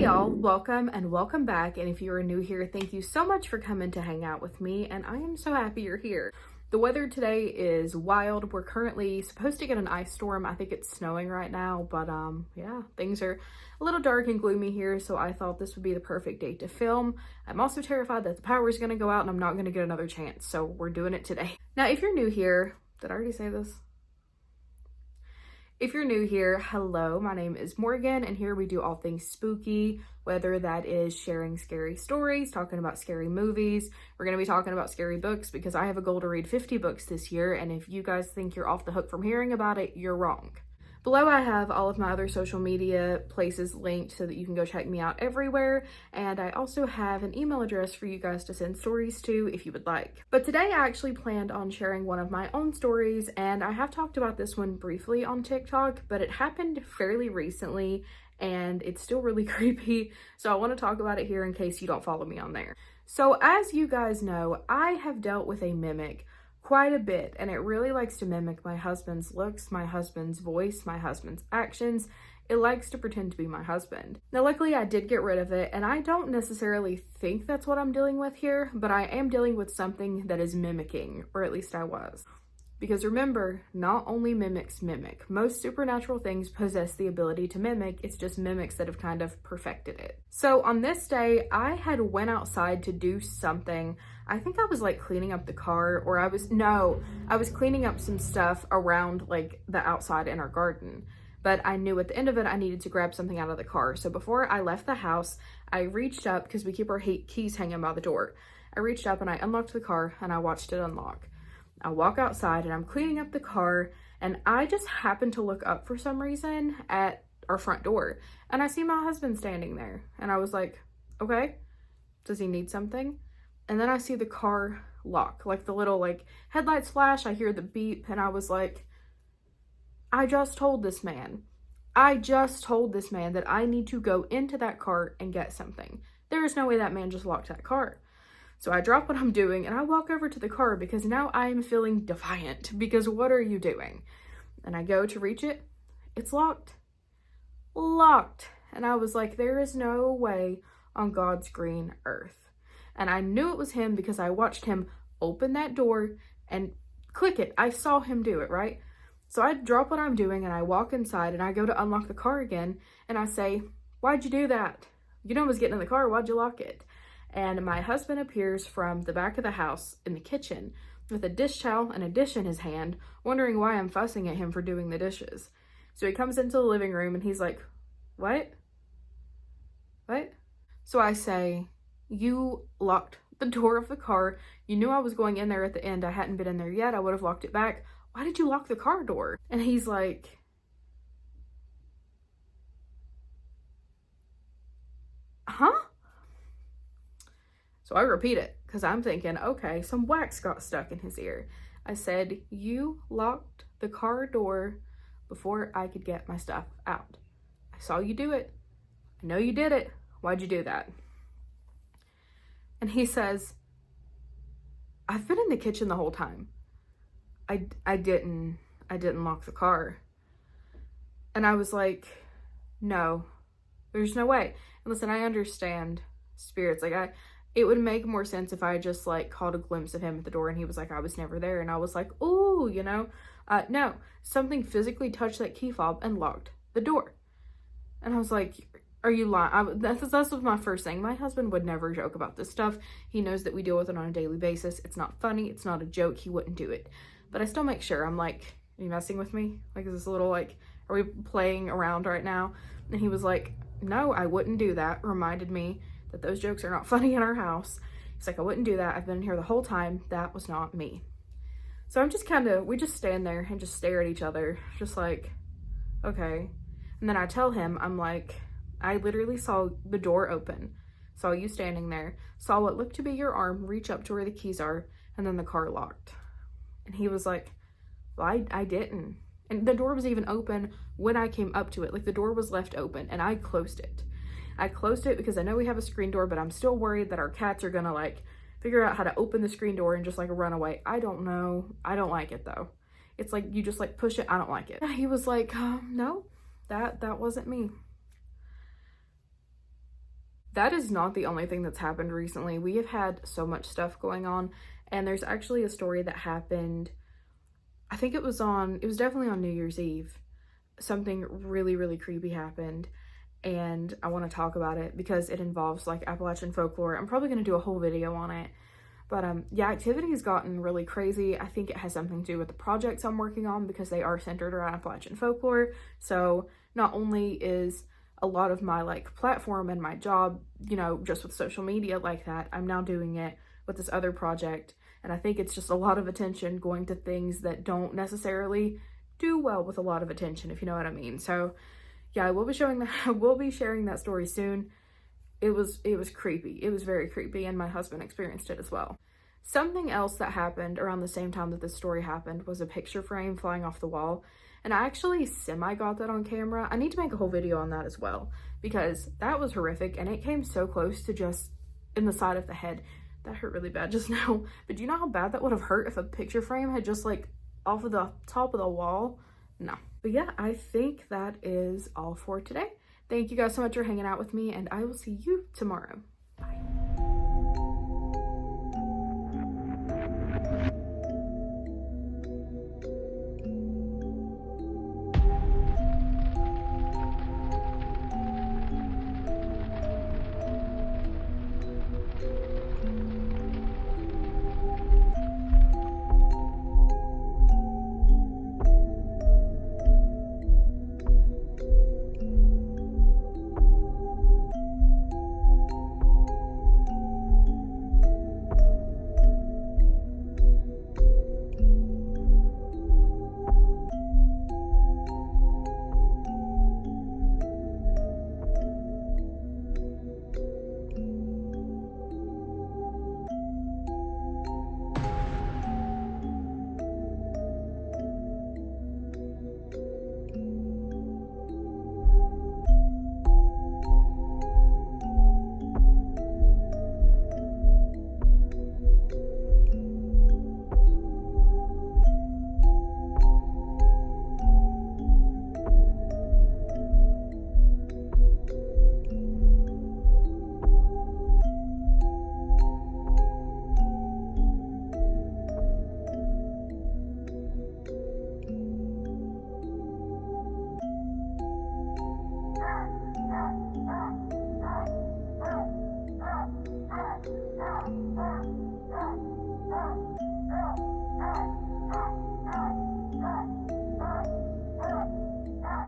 Hey y'all, welcome and welcome back. And if you are new here, thank you so much for coming to hang out with me. And I am so happy you're here. The weather today is wild. We're currently supposed to get an ice storm. I think it's snowing right now, but yeah, things are a little dark and gloomy here. So I thought this would be the perfect day to film. I'm also terrified that the power is going to go out and I'm not going to get another chance. So we're doing it today. Now, if you're new here, did I already say this? If you're new here, hello, my name is Morgan, and here we do all things spooky, whether that is sharing scary stories, talking about scary movies. We're going to be talking about scary books because I have a goal to read 50 books this year, and if you guys think you're off the hook from hearing about it, you're wrong. Below I have all of my other social media places linked so that you can go check me out everywhere, and I also have an email address for you guys to send stories to if you would like. But today I actually planned on sharing one of my own stories, and I have talked about this one briefly on TikTok, but it happened fairly recently and it's still really creepy, so I want to talk about it here in case you don't follow me on there. So as you guys know, I have dealt with a mimic quite a bit, and it really likes to mimic my husband's looks, my husband's voice, my husband's actions. It likes to pretend to be my husband. Now, luckily I did get rid of it, and I don't necessarily think that's what I'm dealing with here, but I am dealing with something that is mimicking, or at least I was. Because remember, not only mimics mimic. Most supernatural things possess the ability to mimic, it's just mimics that have kind of perfected it. So on this day, I had went outside to do something. I think I was like cleaning up the car, or I was cleaning up some stuff around like the outside in our garden. But I knew at the end of it, I needed to grab something out of the car. So before I left the house, I reached up, because we keep our keys hanging by the door. I reached up and I unlocked the car and I watched it unlock. I walk outside and I'm cleaning up the car, and I just happened to look up for some reason at our front door, and I see my husband standing there, and I was like, okay, does he need something? And then I see the car lock, like the little like headlights flash, I hear the beep, and I was like, I just told this man that I need to go into that car and get something. There is no way that man just locked that car. So I drop what I'm doing and I walk over to the car because now I'm feeling defiant, because what are you doing? And I go to reach it. It's locked. Locked. And I was like, there is no way on God's green earth. And I knew it was him because I watched him open that door and click it. I saw him do it, right? So I drop what I'm doing and I walk inside and I go to unlock the car again and I say, why'd you do that? You know I was getting in the car, why'd you lock it? And my husband appears from the back of the house in the kitchen with a dish towel and a dish in his hand, wondering why I'm fussing at him for doing the dishes. So he comes into the living room and he's like, what? What? So I say, you locked the door of the car. You knew I was going in there at the end. I hadn't been in there yet. I would have locked it back. Why did you lock the car door? And he's like, huh? So I repeat it because I'm thinking, okay, some wax got stuck in his ear. I said, you locked the car door before I could get my stuff out. I saw you do it. I know you did it. Why'd you do that? And he says, I've been in the kitchen the whole time. I didn't lock the car. And I was like, no, there's no way. And listen, I understand spirits. Like it would make more sense if I just like caught a glimpse of him at the door and he was like, I was never there. And I was like, ooh, you know, no, something physically touched that key fob and locked the door. And I was like, are you lying? That was my first thing. My husband would never joke about this stuff. He knows that we deal with it on a daily basis. It's not funny. It's not a joke. He wouldn't do it. But I still make sure. I'm like, are you messing with me? Like, is this a little like, are we playing around right now? And he was like, no, I wouldn't do that. Reminded me that those jokes are not funny in our house. He's like, I wouldn't do that. I've been in here the whole time. That was not me. So I'm just we just stand there and just stare at each other. Just like, okay. And then I tell him, I'm like, I literally saw the door open, saw you standing there, saw what looked to be your arm reach up to where the keys are, and then the car locked. And he was like, well, I didn't. And the door was even open when I came up to it. Like the door was left open and I closed it. I closed it because I know we have a screen door, but I'm still worried that our cats are gonna like figure out how to open the screen door and just like run away. I don't know. I don't like it though. It's like you just like push it. I don't like it. He was like, no, that wasn't me. That is not the only thing that's happened recently. We have had so much stuff going on, and there's actually a story that happened. I think it was definitely on New Year's Eve. Something really, really creepy happened, and I want to talk about it because it involves like Appalachian folklore. I'm probably going to do a whole video on it. But yeah, activity has gotten really crazy. I think it has something to do with the projects I'm working on because they are centered around Appalachian folklore. So not only is a lot of my like platform and my job, you know, just with social media like that, I'm now doing it with this other project. And I think it's just a lot of attention going to things that don't necessarily do well with a lot of attention, if you know what I mean. So yeah, we'll be sharing that story soon. It was creepy. It was very creepy, and my husband experienced it as well. Something else that happened around the same time that this story happened was a picture frame flying off the wall. And I actually semi got that on camera. I need to make a whole video on that as well because that was horrific, and it came so close to just in the side of the head. That hurt really bad just now. But do you know how bad that would have hurt if a picture frame had just like off of the top of the wall? No. But yeah, I think that is all for today. Thank you guys so much for hanging out with me, and I will see you tomorrow.